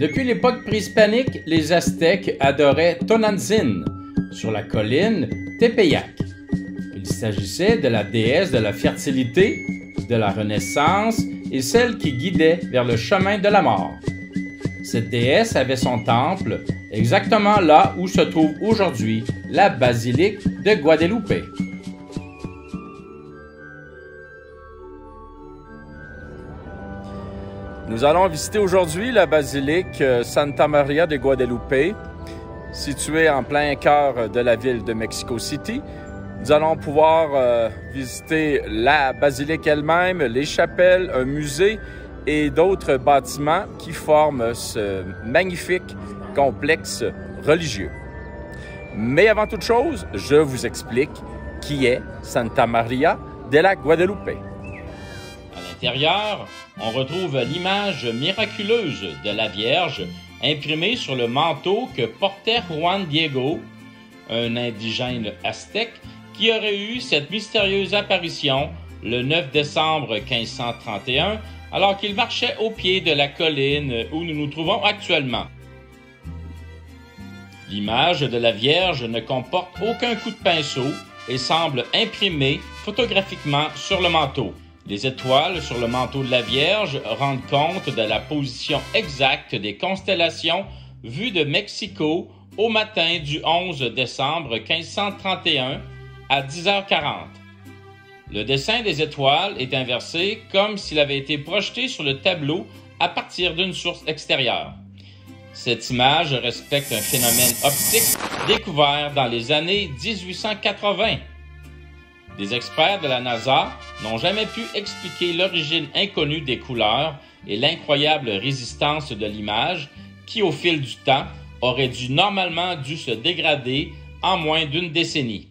Depuis l'époque préhispanique, les Aztèques adoraient Tonantzin, sur la colline Tepeyac. Il s'agissait de la déesse de la fertilité, de la renaissance et celle qui guidait vers le chemin de la mort. Cette déesse avait son temple exactement là où se trouve aujourd'hui la basilique de Guadalupe. Nous allons visiter aujourd'hui la basilique Santa Maria de Guadalupe, située en plein cœur de la ville de Mexico City. Nous allons pouvoir visiter la basilique elle-même, les chapelles, un musée et d'autres bâtiments qui forment ce magnifique complexe religieux. Mais avant toute chose, je vous explique qui est Santa Maria de la Guadalupe. À l'intérieur, on retrouve l'image miraculeuse de la Vierge imprimée sur le manteau que portait Juan Diego, un indigène aztèque qui aurait eu cette mystérieuse apparition le 9 décembre 1531 alors qu'il marchait au pied de la colline où nous nous trouvons actuellement. L'image de la Vierge ne comporte aucun coup de pinceau et semble imprimée photographiquement sur le manteau. Les étoiles sur le manteau de la Vierge rendent compte de la position exacte des constellations vues de Mexico au matin du 11 décembre 1531 à 10h40. Le dessin des étoiles est inversé comme s'il avait été projeté sur le tableau à partir d'une source extérieure. Cette image respecte un phénomène optique découvert dans les années 1880. Des experts de la NASA n'ont jamais pu expliquer l'origine inconnue des couleurs et l'incroyable résistance de l'image qui, au fil du temps, aurait normalement dû se dégrader en moins d'une décennie.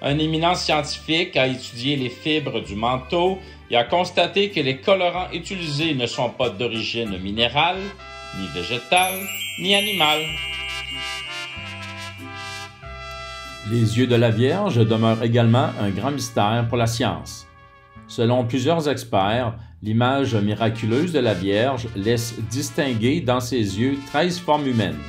Un éminent scientifique a étudié les fibres du manteau et a constaté que les colorants utilisés ne sont pas d'origine minérale, ni végétale, ni animale. Les yeux de la Vierge demeurent également un grand mystère pour la science. Selon plusieurs experts, l'image miraculeuse de la Vierge laisse distinguer dans ses yeux 13 formes humaines.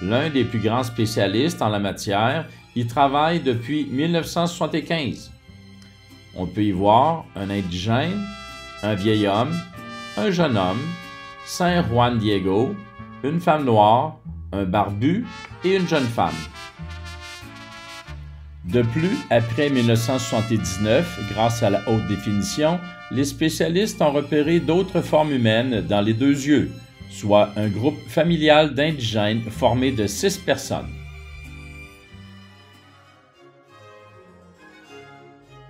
L'un des plus grands spécialistes en la matière y travaille depuis 1975. On peut y voir un indigène, un vieil homme, un jeune homme, Saint Juan Diego, une femme noire, un barbu et une jeune femme. De plus, après 1979, grâce à la haute définition, les spécialistes ont repéré d'autres formes humaines dans les deux yeux, soit un groupe familial d'indigènes formé de 6 personnes.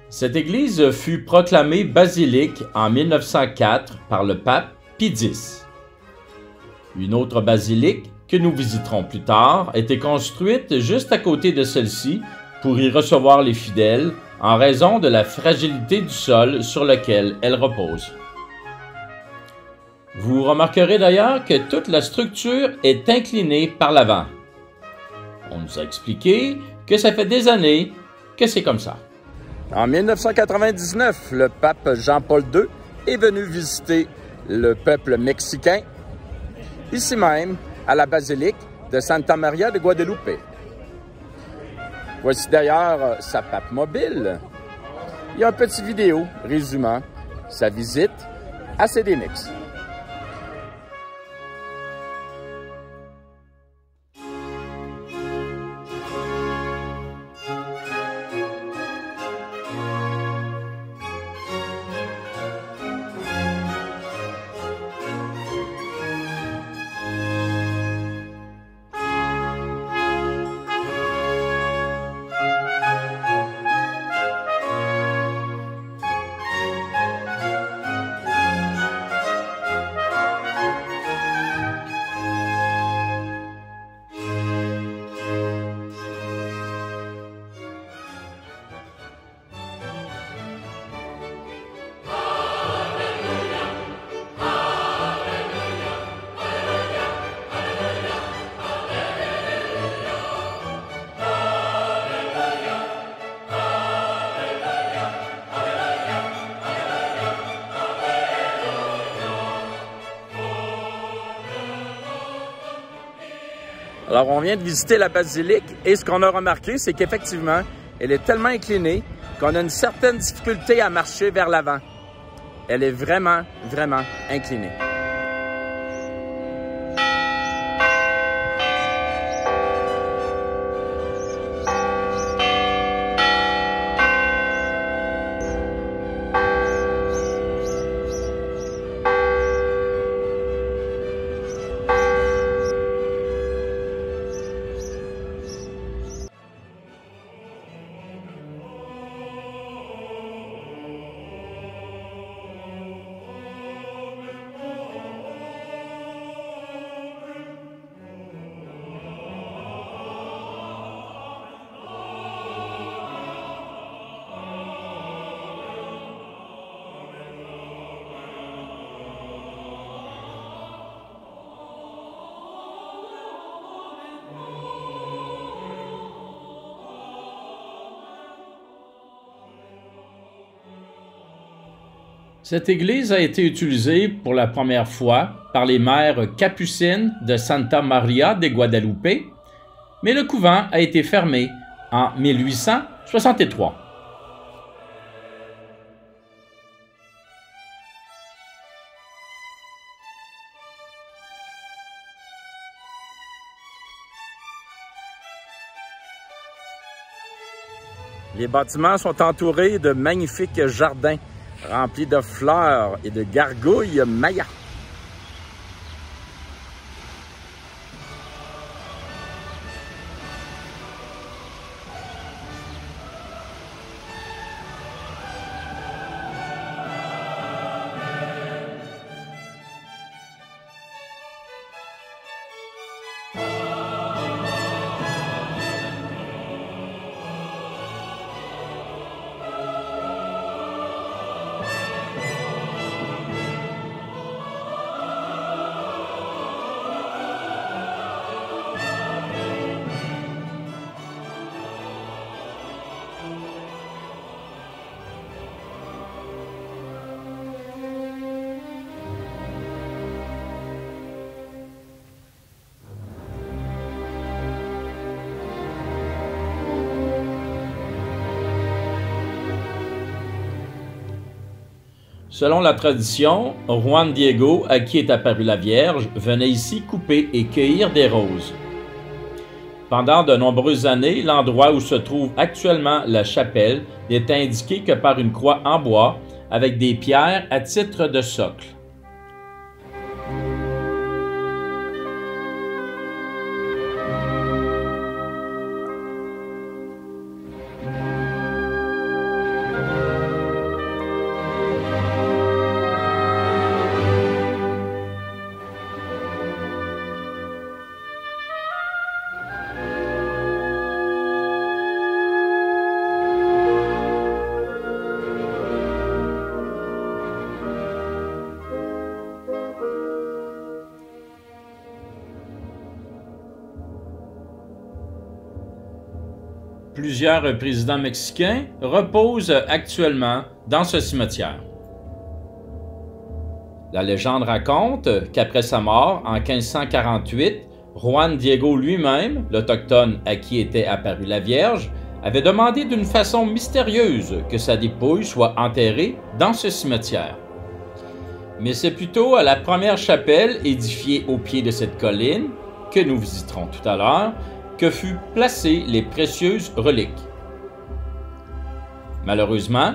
Cette église fut proclamée basilique en 1904 par le pape Pie X. Une autre basilique, que nous visiterons plus tard, a été construite juste à côté de celle-ci pour y recevoir les fidèles en raison de la fragilité du sol sur lequel elle repose. Vous remarquerez d'ailleurs que toute la structure est inclinée par l'avant. On nous a expliqué que ça fait des années que c'est comme ça. En 1999, le pape Jean-Paul II est venu visiter le peuple mexicain, ici même, à la basilique de Santa Maria de Guadalupe. Voici d'ailleurs sa pape mobile. Il y a une petite vidéo résumant sa visite à CDMX. Alors, on vient de visiter la basilique et ce qu'on a remarqué, c'est qu'effectivement, elle est tellement inclinée qu'on a une certaine difficulté à marcher vers l'avant. Elle est vraiment, vraiment inclinée. Cette église a été utilisée pour la première fois par les mères capucines de Santa Maria de Guadalupe, mais le couvent a été fermé en 1863. Les bâtiments sont entourés de magnifiques jardins remplis de fleurs et de gargouilles mayas. Selon la tradition, Juan Diego, à qui est apparue la Vierge, venait ici couper et cueillir des roses. Pendant de nombreuses années, l'endroit où se trouve actuellement la chapelle n'est indiqué que par une croix en bois avec des pierres à titre de socle. Plusieurs présidents mexicains reposent actuellement dans ce cimetière. La légende raconte qu'après sa mort, en 1548, Juan Diego lui-même, l'Autochtone à qui était apparue la Vierge, avait demandé d'une façon mystérieuse que sa dépouille soit enterrée dans ce cimetière. Mais c'est plutôt à la première chapelle édifiée au pied de cette colline, que nous visiterons tout à l'heure, que furent placées les précieuses reliques. Malheureusement,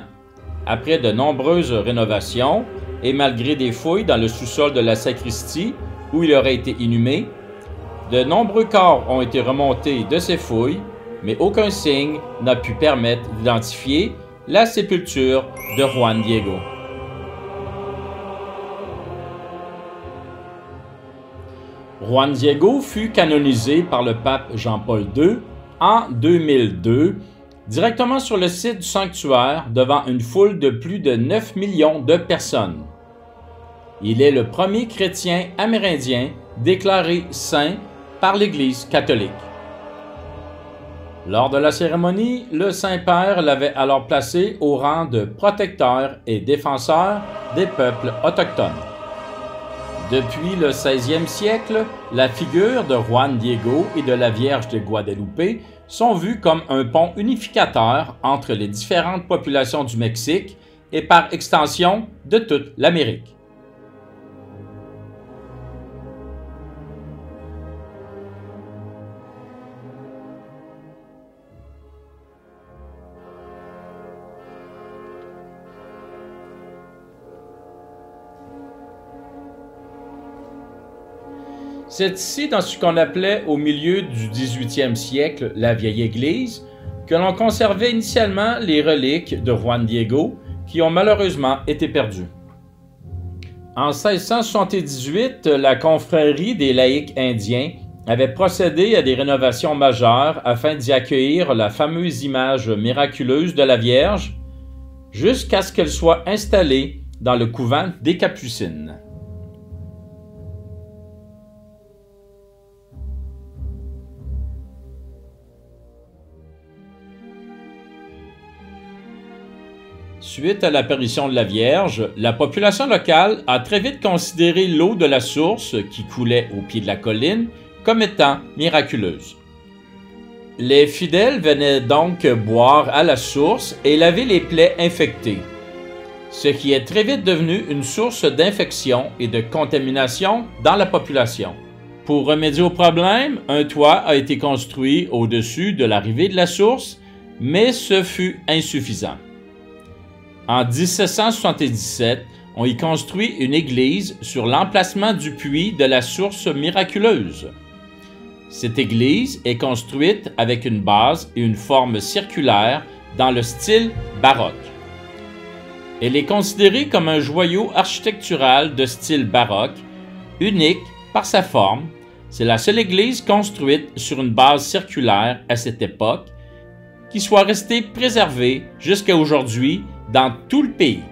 après de nombreuses rénovations et malgré des fouilles dans le sous-sol de la sacristie où il aurait été inhumé, de nombreux corps ont été remontés de ces fouilles, mais aucun signe n'a pu permettre d'identifier la sépulture de Juan Diego. Juan Diego fut canonisé par le pape Jean-Paul II en 2002, directement sur le site du sanctuaire devant une foule de plus de 9 millions de personnes. Il est le premier chrétien amérindien déclaré saint par l'Église catholique. Lors de la cérémonie, le Saint-Père l'avait alors placé au rang de protecteur et défenseur des peuples autochtones. Depuis le 16e siècle, la figure de Juan Diego et de la Vierge de Guadalupe sont vues comme un pont unificateur entre les différentes populations du Mexique et par extension de toute l'Amérique. C'est ici, dans ce qu'on appelait au milieu du 18e siècle la vieille église, que l'on conservait initialement les reliques de Juan Diego qui ont malheureusement été perdues. En 1678, la confrérie des laïcs indiens avait procédé à des rénovations majeures afin d'y accueillir la fameuse image miraculeuse de la Vierge, jusqu'à ce qu'elle soit installée dans le couvent des Capucines. Suite à l'apparition de la Vierge, la population locale a très vite considéré l'eau de la source qui coulait au pied de la colline comme étant miraculeuse. Les fidèles venaient donc boire à la source et laver les plaies infectées, ce qui est très vite devenu une source d'infection et de contamination dans la population. Pour remédier au problème, un toit a été construit au-dessus de l'arrivée de la source, mais ce fut insuffisant. En 1777, on y construit une église sur l'emplacement du puits de la source miraculeuse. Cette église est construite avec une base et une forme circulaire dans le style baroque. Elle est considérée comme un joyau architectural de style baroque, unique par sa forme. C'est la seule église construite sur une base circulaire à cette époque qui soit restée préservée jusqu'à aujourd'hui dans tout le pays.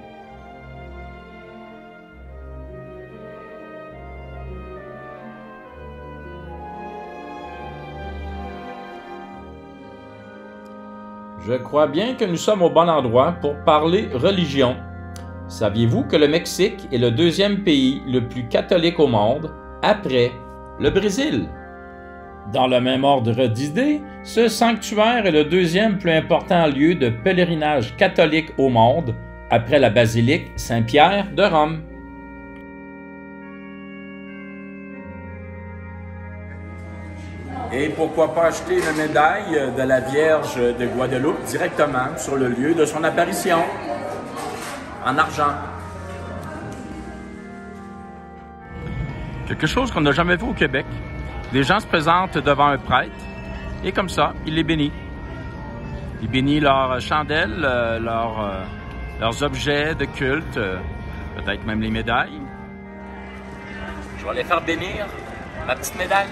Je crois bien que nous sommes au bon endroit pour parler religion. Saviez-vous que le Mexique est le deuxième pays le plus catholique au monde, après le Brésil? Dans le même ordre d'idées, ce sanctuaire est le deuxième plus important lieu de pèlerinage catholique au monde, après la basilique Saint-Pierre de Rome. Et pourquoi pas acheter une médaille de la Vierge de Guadeloupe directement sur le lieu de son apparition, en argent. Quelque chose qu'on n'a jamais vu au Québec. Les gens se présentent devant un prêtre et comme ça, il les bénit. Il bénit leurs chandelles, leurs objets de culte, peut-être même les médailles. Je vais les faire bénir, ma petite médaille.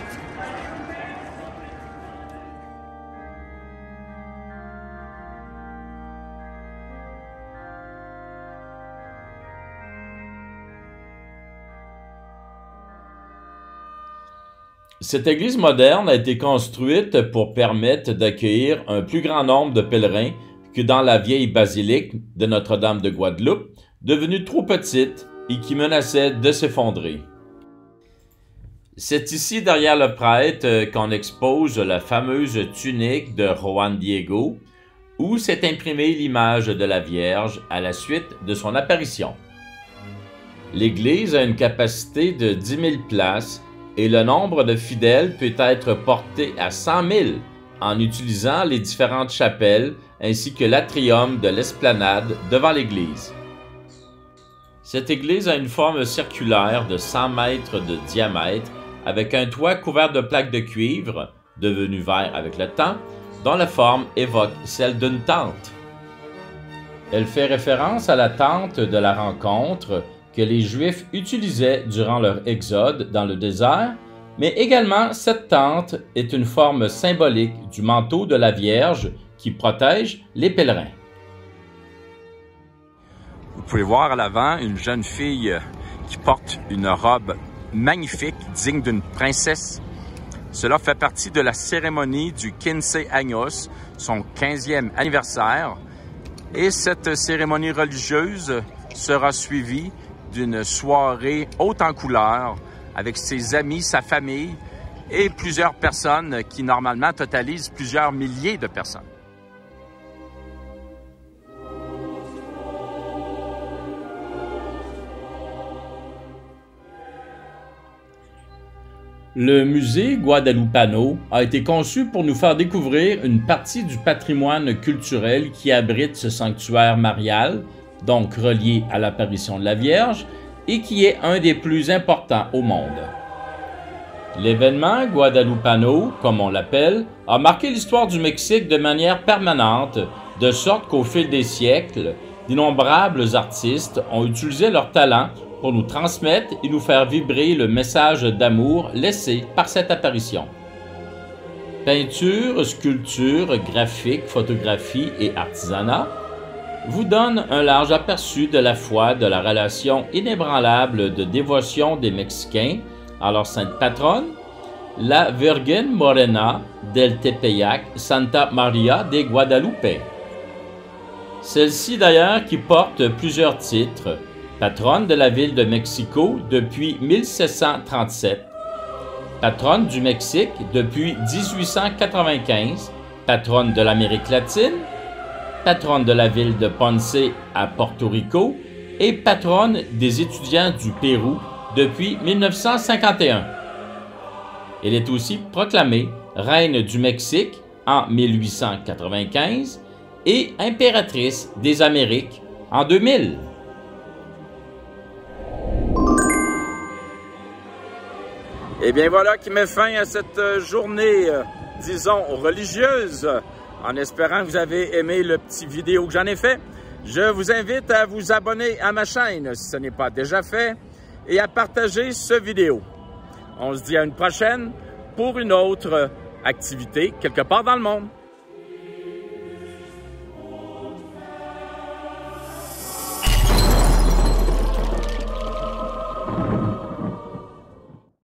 Cette église moderne a été construite pour permettre d'accueillir un plus grand nombre de pèlerins que dans la vieille basilique de Notre-Dame de Guadeloupe, devenue trop petite et qui menaçait de s'effondrer. C'est ici, derrière le prêtre, qu'on expose la fameuse tunique de Juan Diego, où s'est imprimée l'image de la Vierge à la suite de son apparition. L'église a une capacité de 10 000 places et le nombre de fidèles peut être porté à 100 000 en utilisant les différentes chapelles ainsi que l'atrium de l'esplanade devant l'église. Cette église a une forme circulaire de 100 mètres de diamètre avec un toit couvert de plaques de cuivre, devenu vert avec le temps, dont la forme évoque celle d'une tente. Elle fait référence à la tente de la rencontre que les Juifs utilisaient durant leur exode dans le désert, mais également cette tente est une forme symbolique du manteau de la Vierge qui protège les pèlerins. Vous pouvez voir à l'avant une jeune fille qui porte une robe magnifique, digne d'une princesse. Cela fait partie de la cérémonie du 15 años, son 15e anniversaire. Et cette cérémonie religieuse sera suivie d'une soirée haute en couleurs avec ses amis, sa famille et plusieurs personnes qui normalement totalisent plusieurs milliers de personnes. Le musée Guadalupano a été conçu pour nous faire découvrir une partie du patrimoine culturel qui abrite ce sanctuaire marial, donc relié à l'apparition de la Vierge, et qui est un des plus importants au monde. L'événement Guadalupano, comme on l'appelle, a marqué l'histoire du Mexique de manière permanente, de sorte qu'au fil des siècles, d'innombrables artistes ont utilisé leur talent pour nous transmettre et nous faire vibrer le message d'amour laissé par cette apparition. Peinture, sculpture, graphique, photographie et artisanat vous donnent un large aperçu de la foi de la relation inébranlable de dévotion des Mexicains à leur sainte patronne, la Virgen Morena del Tepeyac Santa Maria de Guadalupe. Celle-ci d'ailleurs qui porte plusieurs titres, patronne de la ville de Mexico depuis 1737, patronne du Mexique depuis 1895, patronne de l'Amérique latine, patronne de la ville de Ponce à Porto Rico et patronne des étudiants du Pérou depuis 1951. Elle est aussi proclamée reine du Mexique en 1895 et impératrice des Amériques en 2000. Et bien voilà qui met fin à cette journée, disons, religieuse. En espérant que vous avez aimé le petit vidéo que j'en ai fait. Je vous invite à vous abonner à ma chaîne si ce n'est pas déjà fait et à partager cette vidéo. On se dit à une prochaine pour une autre activité quelque part dans le monde.